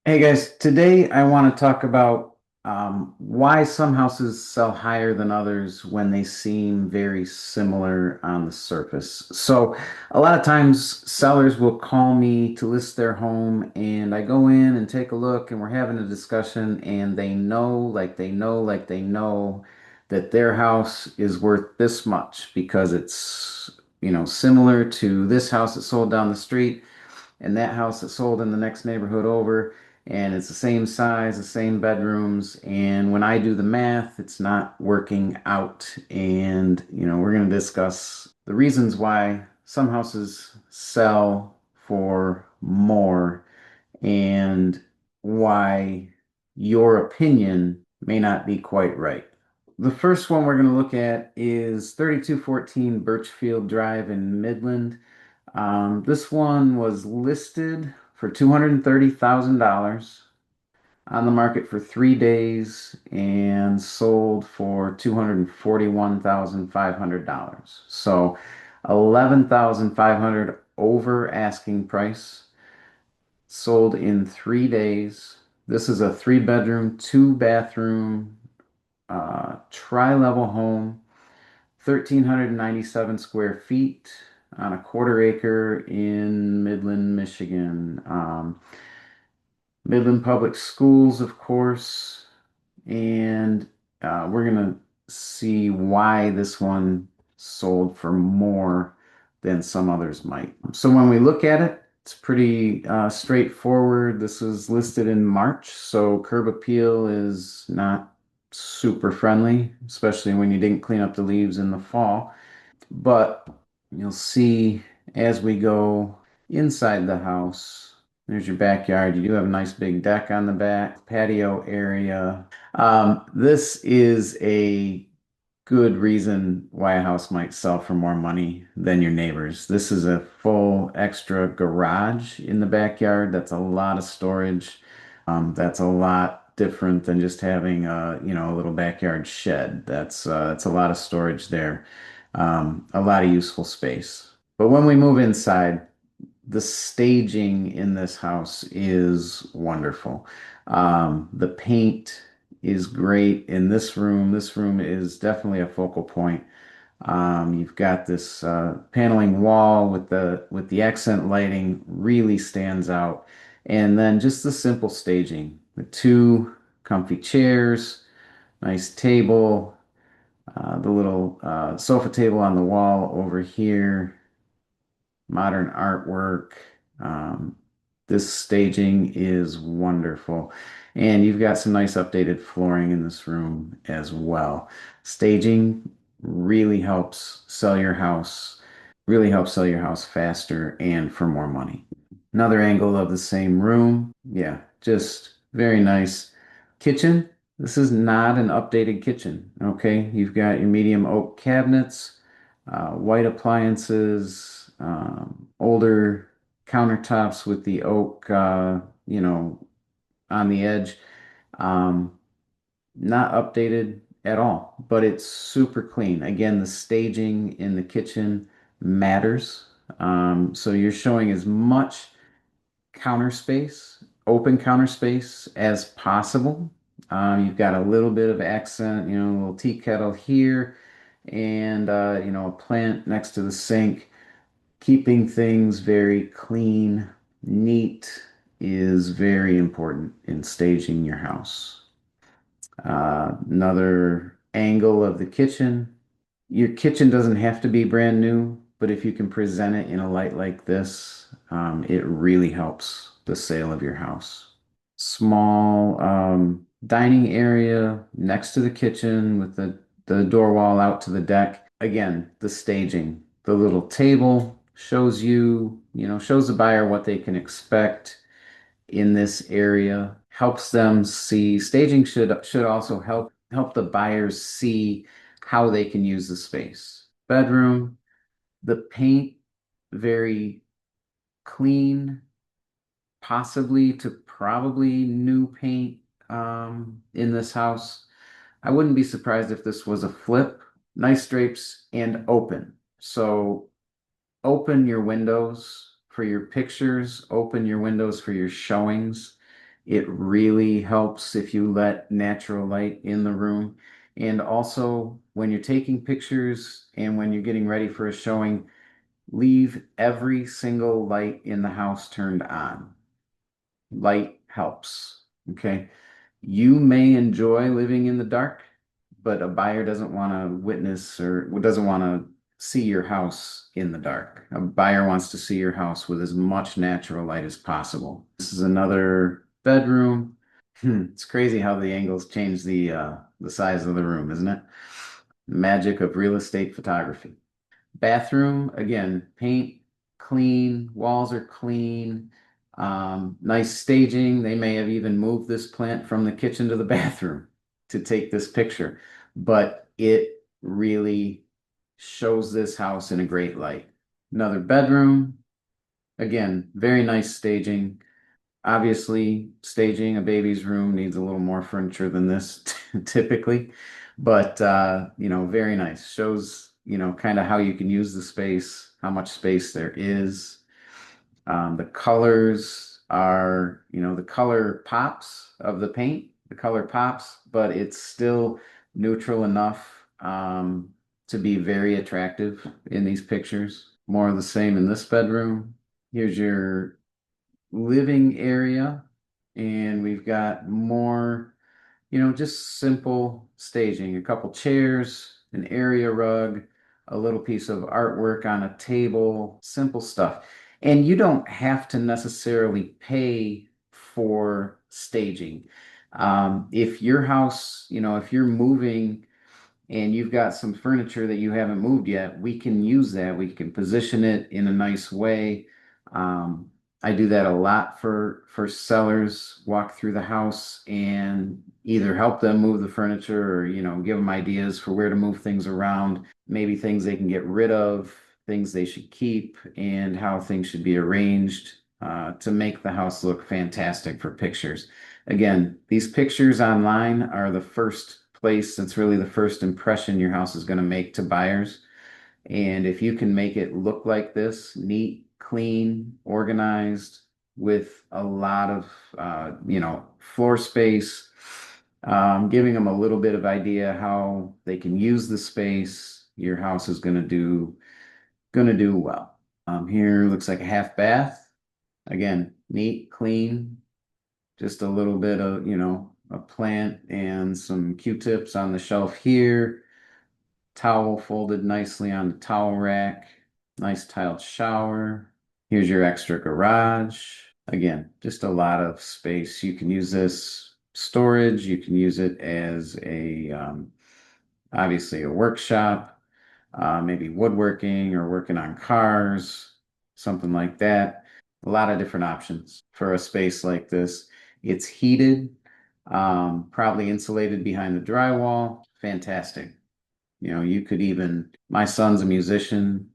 Hey guys, today I want to talk about why some houses sell higher than others when they seem very similar on the surface. So, a lot of times sellers will call me to list their home, and I go in and take a look, and we're having a discussion, and they know that their house is worth this much because it's, similar to this house that sold down the street and that house that sold in the next neighborhood over, and it's the same size, the same bedrooms, and when I do the math, it's not working out. And we're going to discuss the reasons why some houses sell for more and why your opinion may not be quite right. The first one we're going to look at is 3214 Birchfield Drive in Midland. This one was listed for $230,000 on the market for 3 days and sold for $241,500. So 11,500 over asking price, sold in 3 days. This is a three-bedroom, two-bathroom, tri-level home, 1,397 square feet on a quarter acre in Midland, Michigan. Midland Public Schools, of course, and we're going to see why this one sold for more than some others might. So when we look at it, it's pretty straightforward. This was listed in March, so curb appeal is not super friendly, especially when you didn't clean up the leaves in the fall. But you'll see as we go inside the house, there's your backyard. You do have a nice big deck on the back, patio area. This is a good reason why a house might sell for more money than your neighbors. This is a full extra garage in the backyard. That's a lot of storage. That's a lot different than just having a little backyard shed. That's a lot of storage there. A lot of useful space. But when we move inside, the staging in this house is wonderful. The paint is great in this room. This room is definitely a focal point. You've got this paneling wall with the accent lighting really stands out. And then just the simple staging, the two comfy chairs, nice table, the little sofa table on the wall over here, modern artwork. Um, this staging is wonderful. And you've got some nice updated flooring in this room as well. Staging really helps sell your house, really helps sell your house faster and for more money. Another angle of the same room. Yeah, just very nice. Kitchen. This is not an updated kitchen. Okay, you've got your medium oak cabinets, white appliances, older countertops with the oak, on the edge. Um, Not updated at all, but it's super clean. Again, the staging in the kitchen matters. So you're showing as much counter space, open counter space as possible. You've got a little bit of accent, a little tea kettle here, and a plant next to the sink. Keeping things very clean, neat is very important in staging your house. Another angle of the kitchen. Your kitchen doesn't have to be brand new, but if you can present it in a light like this, it really helps the sale of your house. Small dining area next to the kitchen with the door wall out to the deck. Again, the staging, the little table shows shows the buyer what they can expect in this area, helps them see. Staging should also help the buyers see how they can use the space. Bedroom, the paint very clean, possibly to probably new paint in this house. I wouldn't be surprised if this was a flip. Nice drapes and open. So open your windows for your pictures, open your windows for your showings, It really helps if you let natural light in the room. And also, when you're taking pictures and when you're getting ready for a showing, leave every single light in the house turned on. Light helps. Okay. You may enjoy living in the dark, but a buyer doesn't want to witness or doesn't want to see your house in the dark. A buyer wants to see your house with as much natural light as possible. This is another bedroom. It's crazy how the angles change the size of the room, isn't it? Magic of real estate photography. Bathroom, again, paint clean, walls are clean, nice staging. They may have even moved this plant from the kitchen to the bathroom to take this picture, but it really shows this house in a great light. Another bedroom, again, very nice staging. Obviously, staging a baby's room needs a little more furniture than this typically, but very nice. Shows, kind of how you can use the space, how much space there is. The colors are, the color pops of the paint, the color pops, but it's still neutral enough to be very attractive in these pictures. More of the same in this bedroom. Here's your living area, and we've got more, just simple staging, a couple chairs, an area rug, a little piece of artwork on a table, simple stuff. And you don't have to necessarily pay for staging. If your house, if you're moving and you've got some furniture that you haven't moved yet, we can use that. We can position it in a nice way. Um, I do that a lot for sellers. Walk through the house and either help them move the furniture or give them ideas for where to move things around, maybe things they can get rid of, things they should keep, and how things should be arranged to make the house look fantastic for pictures. Again, these pictures online are the first place, that's really the first impression your house is going to make to buyers. And if you can make it look like this, neat, clean, organized, with a lot of, floor space, giving them a little bit of idea how they can use the space, your house is going to do well. Here looks like a half bath. Again, neat, clean, just a little bit of, a plant and some Q-tips on the shelf here. Towel folded nicely on the towel rack. Nice tiled shower. Here's your extra garage. Again, just a lot of space. You can use this storage. You can use it as obviously a workshop, maybe woodworking or working on cars, something like that. A lot of different options for a space like this. It's heated, probably insulated behind the drywall. Fantastic. You could even, my son's a musician.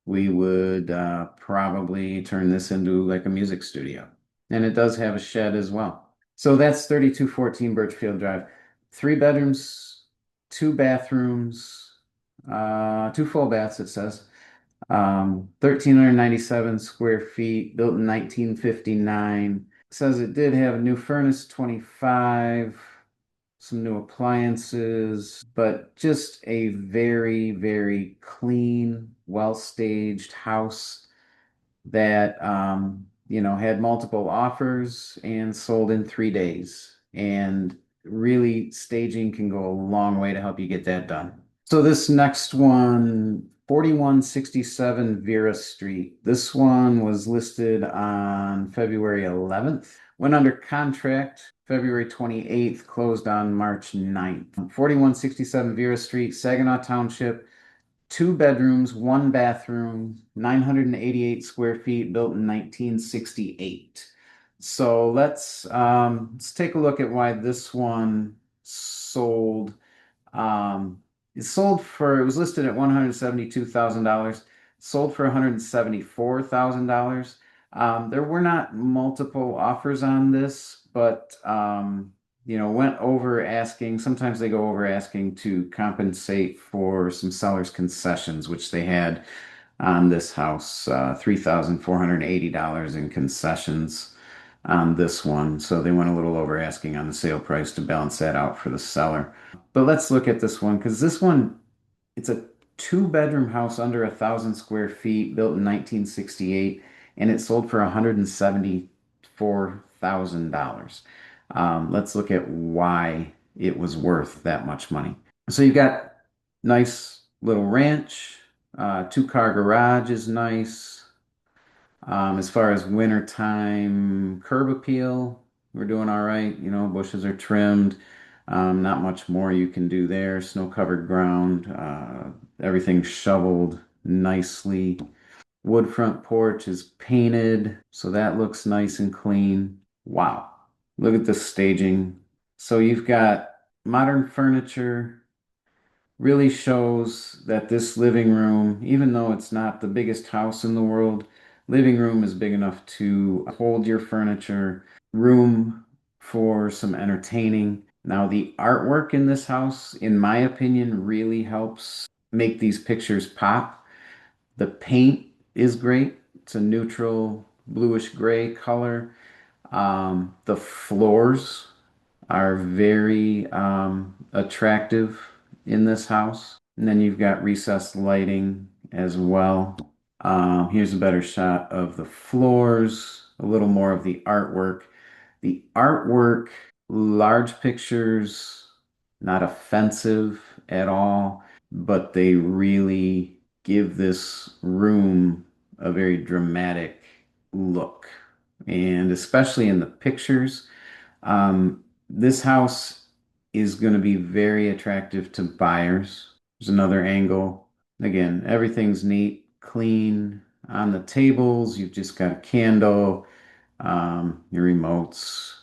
We would probably turn this into like a music studio. And it does have a shed as well. So that's 3214 Birchfield Drive. 3 bedrooms, 2 bathrooms, 2 full baths, it says. 1,397 square feet, built in 1959. It says it did have a new furnace, 25, some new appliances, but just a very, very clean, well-staged house that had multiple offers and sold in 3 days. And really, staging can go a long way to help you get that done. So this next one, 4167 Vera Street. This one was listed on February 11th, went under contract February 28th, closed on March 9th. 4167 Vera Street, Saginaw Township, 2 bedrooms, 1 bathroom, 988 square feet, built in 1968. So let's take a look at why this one sold. It was listed at $172,000, sold for $174,000. There were not multiple offers on this, but went over asking. Sometimes they go over asking to compensate for some seller's concessions, which they had on this house, $3,480 in concessions. on this one. So they went a little over asking on the sale price to balance that out for the seller. But let's look at this one because this one, it's a two-bedroom house under 1,000 square feet, built in 1968, and it sold for $174,000. Let's look at why it was worth that much money. So you've got nice little ranch, two-car garage is nice. As far as wintertime curb appeal, we're doing all right. You know, bushes are trimmed. Not much more you can do there. Snow-covered ground. Everything's shoveled nicely. Wood front porch is painted, so that looks nice and clean. Wow. Look at the staging. So you've got modern furniture, really shows that this living room, even though it's not the biggest house in the world, living room is big enough to hold your furniture, room for some entertaining. Now, the artwork in this house, in my opinion, really helps make these pictures pop. The paint is great. It's a neutral bluish gray color. The floors are very attractive in this house. And then you've got recessed lighting as well. Here's a better shot of the floors, a little more of the artwork. The artwork, large pictures, not offensive at all, but they really give this room a very dramatic look. And especially in the pictures, this house is going to be very attractive to buyers. There's another angle. Again, everything's neat, clean. On the tables, you've just got a candle. Your remotes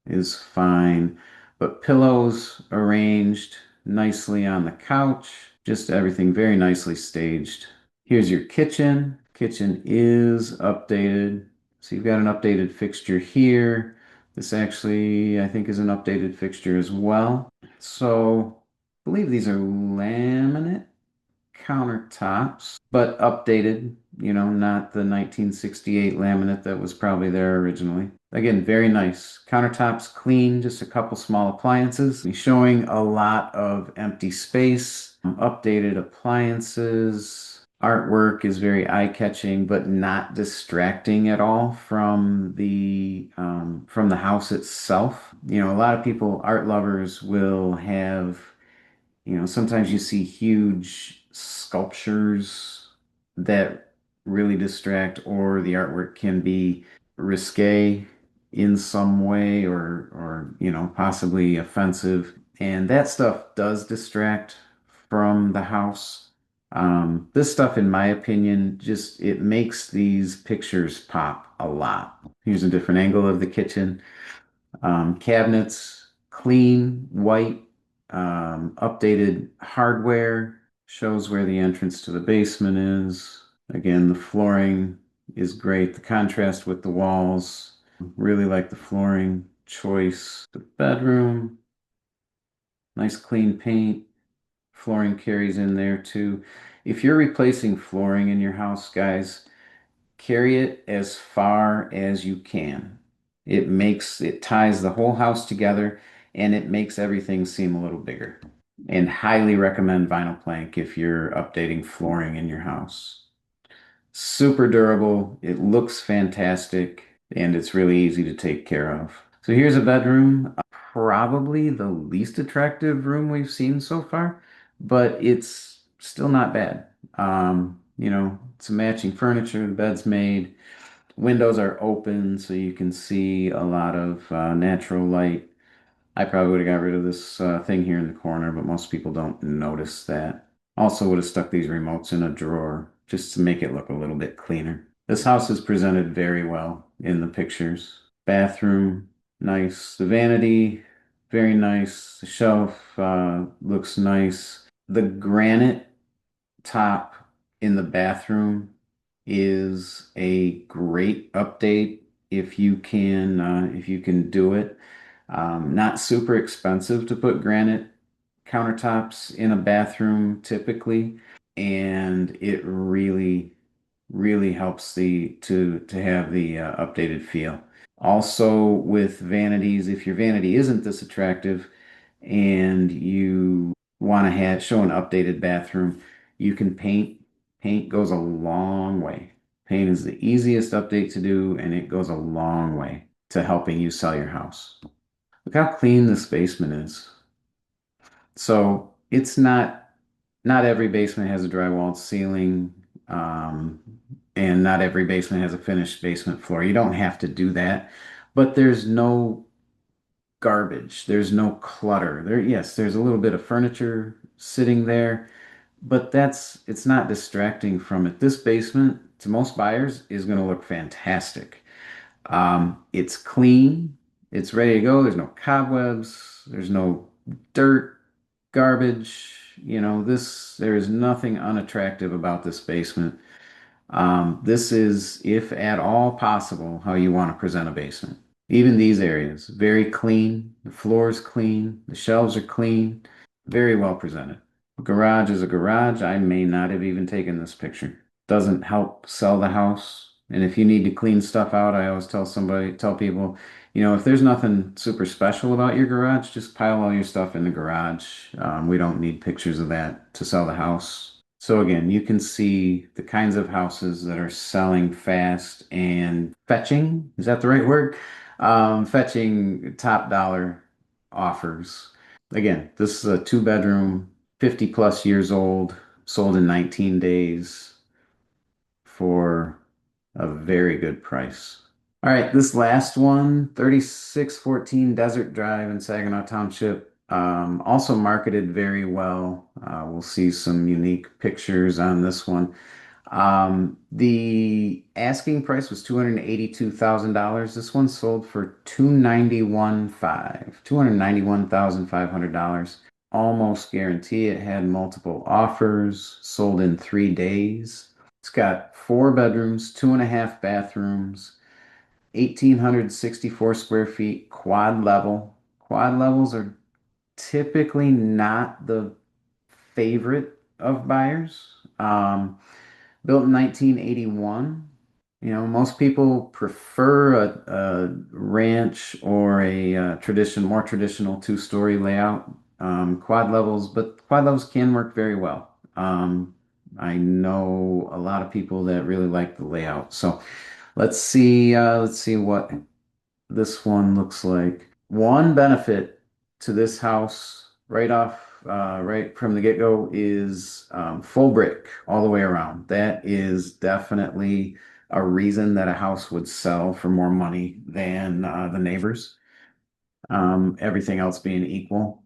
is fine, but pillows arranged nicely on the couch. Just everything very nicely staged. Here's your kitchen. Kitchen is updated. So you've got an updated fixture here. This actually, I think, is an updated fixture as well. So I believe these are laminate countertops, but updated, you know, not the 1968 laminate that was probably there originally. Again, very nice. Countertops clean, just a couple small appliances. Showing a lot of empty space, updated appliances. Artwork is very eye-catching, but not distracting at all from the house itself. You know, a lot of people, art lovers, will have, you know, sometimes you see huge sculptures that really distract, or the artwork can be risque in some way, or you know, possibly offensive. And that stuff does distract from the house. This stuff, in my opinion, just it makes these pictures pop a lot. Here's a different angle of the kitchen. Cabinets, clean, white, updated hardware, shows where the entrance to the basement is. Again, the flooring is great. The contrast with the walls, really like the flooring choice. The bedroom, nice clean paint. Flooring carries in there too. If you're replacing flooring in your house, guys, carry it as far as you can. It ties the whole house together and it makes everything seem a little bigger. And highly recommend vinyl plank if you're updating flooring in your house. Super durable, it looks fantastic, and it's really easy to take care of. So here's a bedroom, probably the least attractive room we've seen so far, but it's still not bad. You know, it's matching furniture, the bed's made, windows are open so you can see a lot of natural light. I probably would have got rid of this thing here in the corner, but most people don't notice that. Also would have stuck these remotes in a drawer just to make it look a little bit cleaner. This house is presented very well in the pictures. Bathroom, nice. The vanity, very nice. The shelf looks nice. The granite top in the bathroom is a great update if you can do it. Not super expensive to put granite countertops in a bathroom typically, and it really, really helps the to have the updated feel. Also, with vanities, if your vanity isn't this attractive and you want to have show an updated bathroom, you can paint. Paint goes a long way. Paint is the easiest update to do, and it goes a long way to helping you sell your house. Look how clean this basement is. So it's not every basement has a drywalled ceiling, um, and not every basement has a finished basement floor. You don't have to do that, but there's no garbage. There's no clutter. Yes, there's a little bit of furniture sitting there, but it's not distracting from it. This basement, to most buyers, is going to look fantastic. It's clean. It's ready to go. There's no cobwebs. There's no dirt, garbage. There is nothing unattractive about this basement. This is, if at all possible, how you want to present a basement. Even these areas, very clean. The floor's clean. The shelves are clean. Very well presented. Garage is a garage. I may not have even taken this picture. Doesn't help sell the house. And if you need to clean stuff out, I always tell people, if there's nothing super special about your garage, just pile all your stuff in the garage. We don't need pictures of that to sell the house. So again, you can see the kinds of houses that are selling fast and fetching. Is that the right word? Fetching top dollar offers. Again, this is a two bedroom, 50 plus years old, sold in 19 days for a very good price. All right, this last one, 3614 Desert Drive in Saginaw Township, also marketed very well. We'll see some unique pictures on this one. The asking price was $282,000. This one sold for 291,500. Almost guarantee it had multiple offers, sold in 3 days. It's got four bedrooms, two and a half bathrooms, 1,864 square feet, quad level. Quad levels are typically not the favorite of buyers. Built in 1981. Most people prefer a ranch or a more traditional two-story layout. But quad levels can work very well. I know a lot of people that really like the layout. So let's see what this one looks like. One benefit to this house right from the get-go is full brick all the way around. That is definitely a reason that a house would sell for more money than the neighbors. Everything else being equal.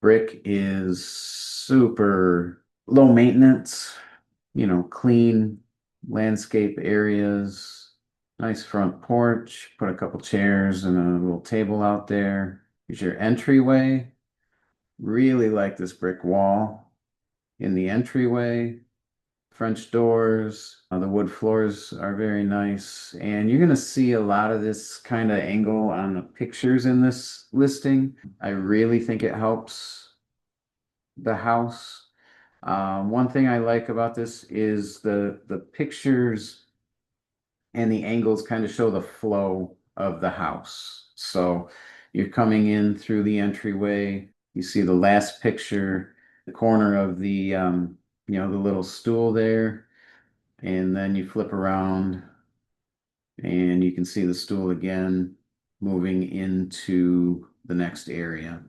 Brick is super low maintenance, clean landscape areas, nice front porch, put a couple chairs and a little table out there. Here's your entryway. Really like this brick wall in the entryway. French doors. The wood floors are very nice. And you're going to see a lot of this kind of angle on the pictures in this listing. I really think it helps the house. One thing I like about this is the pictures and the angles kind of show the flow of the house. So you're coming in through the entryway. You see the last picture, the corner of the little stool there, and then you flip around and you can see the stool again moving into the next area.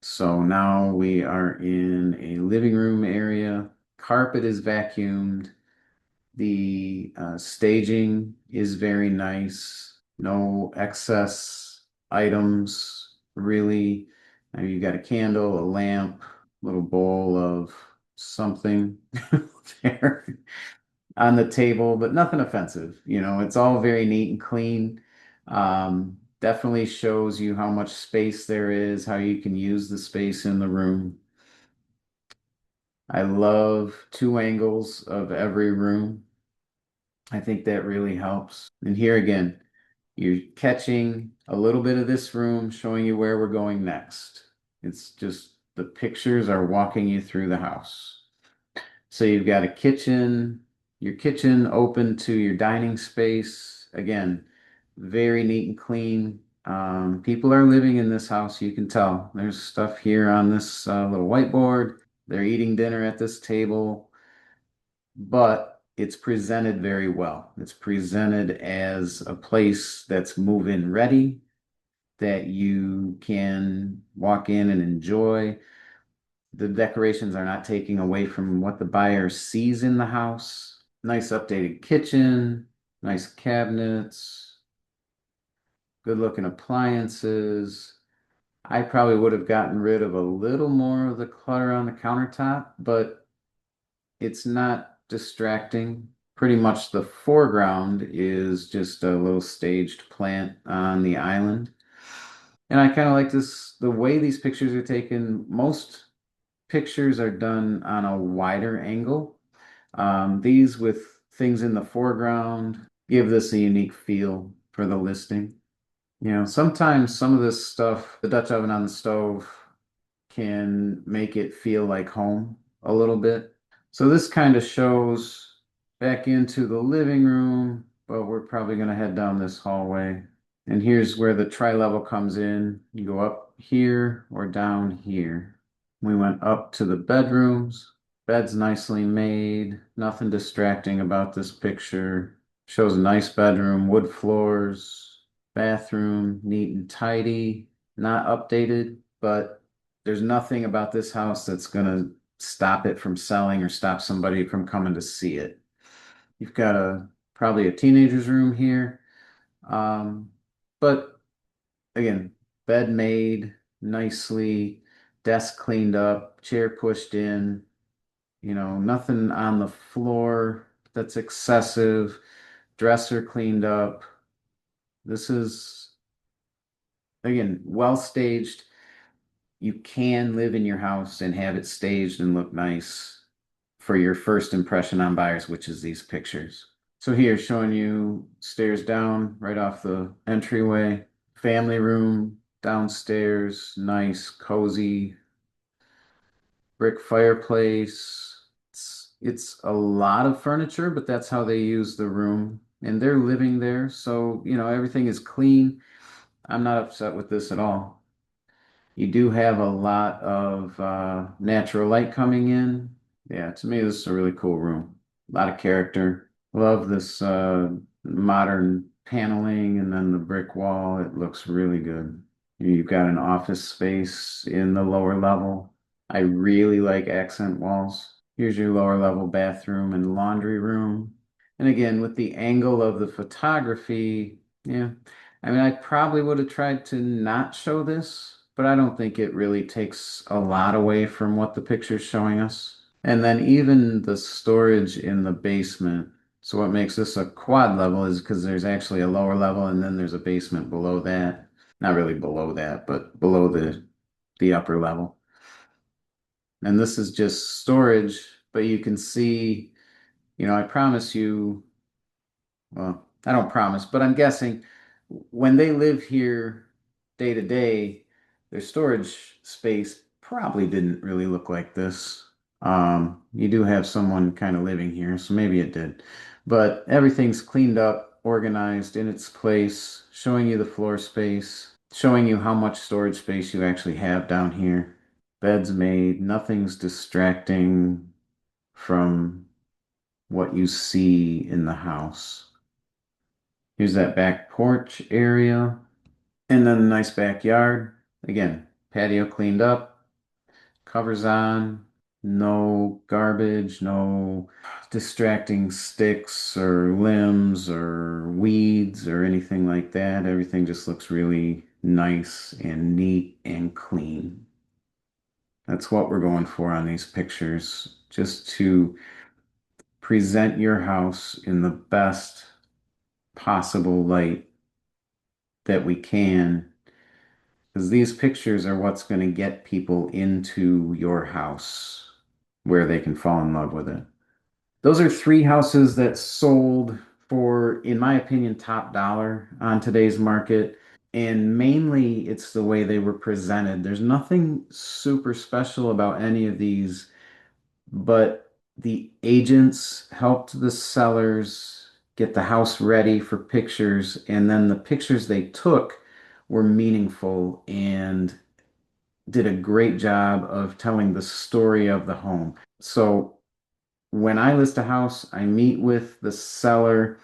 So now we are in a living room area. Carpet is vacuumed. The staging is very nice. No excess items, really. You got a candle, a lamp, little bowl of something there on the table, but nothing offensive. It's all very neat and clean. Definitely shows you how much space there is, how you can use the space in the room. I love two angles of every room. I think that really helps. And here again, you're catching a little bit of this room, showing you where we're going next. It's just the pictures are walking you through the house. So you've got a kitchen, your kitchen open to your dining space. Again, very neat and clean. People are living in this house, you can tell. There's stuff here on this little whiteboard. They're eating dinner at this table, but it's presented very well. It's presented as a place that's move-in ready, that you can walk in and enjoy. The decorations are not taking away from what the buyer sees in the house. Nice updated kitchen, nice cabinets, good looking appliances. I probably would have gotten rid of a little more of the clutter on the countertop, but it's not distracting. Pretty much the foreground is just a little staged plant on the island. And I kind of like this, the way these pictures are taken. Most pictures are done on a wider angle. These with things in the foreground give this a unique feel for the listing. Sometimes some of this stuff, the Dutch oven on the stove, can make it feel like home a little bit. So this kind of shows back into the living room, but we're probably going to head down this hallway. And here's where the tri-level comes in. You go up here or down here. We went up to the bedrooms. Bed's nicely made. Nothing distracting about this picture. Shows a nice bedroom, wood floors, bathroom, neat and tidy. Not updated, but there's nothing about this house that's going to stop it from selling or stop somebody from coming to see it. You've got probably a teenager's room here. Um, but again, bed made nicely, desk cleaned up, chair pushed in, nothing on the floor that's excessive, dresser cleaned up. This is, again, well staged. You can live in your house and have it staged and look nice for your first impression on buyers, which is these pictures. So here, showing you stairs down right off the entryway, family room downstairs, nice, cozy brick fireplace. It's a lot of furniture, but that's how they use the room. And they're living there, so everything is clean. I'm not upset with this at all. You do have a lot of natural light coming in. Yeah, to me, this is a really cool room. A lot of character. Love this modern paneling and then the brick wall. It looks really good. You've got an office space in the lower level. I really like accent walls. Here's your lower level bathroom and laundry room. And again, with the angle of the photography, yeah, I mean, I probably would have tried to not show this, but I don't think it really takes a lot away from what the picture's showing us. And then even the storage in the basement. So what makes this a quad level is because there's actually a lower level and then there's a basement below that. Not really below that, but below the upper level. And this is just storage, but you can see, I promise you, well, I don't promise, but I'm guessing when they live here day to day, their storage space probably didn't really look like this. You do have someone kind of living here, so maybe it did. But everything's cleaned up, organized in its place, showing you the floor space, showing you how much storage space you actually have down here. Bed's made, nothing's distracting from what you see in the house. Here's that back porch area. And then a nice backyard. Again, patio cleaned up, covers on, no garbage, no distracting sticks or limbs or weeds or anything like that. Everything just looks really nice and neat and clean. That's what we're going for on these pictures, just to present your house in the best possible light that we can, because these pictures are what's going to get people into your house where they can fall in love with it. Those are three houses that sold for, in my opinion, top dollar on today's market. And mainly it's the way they were presented. There's nothing super special about any of these, but the agents helped the sellers get the house ready for pictures, and then the pictures they took were meaningful and did a great job of telling the story of the home. So when I list a house, I meet with the seller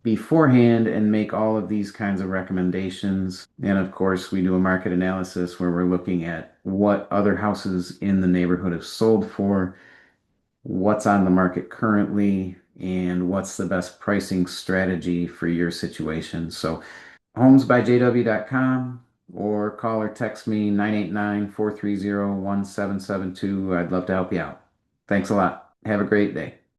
beforehand and make all of these kinds of recommendations. And of course, we do a market analysis where we're looking at what other houses in the neighborhood have sold for, what's on the market currently, and what's the best pricing strategy for your situation. So, homesbyjw.com or call or text me 989-430-1772. I'd love to help you out. Thanks a lot. Have a great day.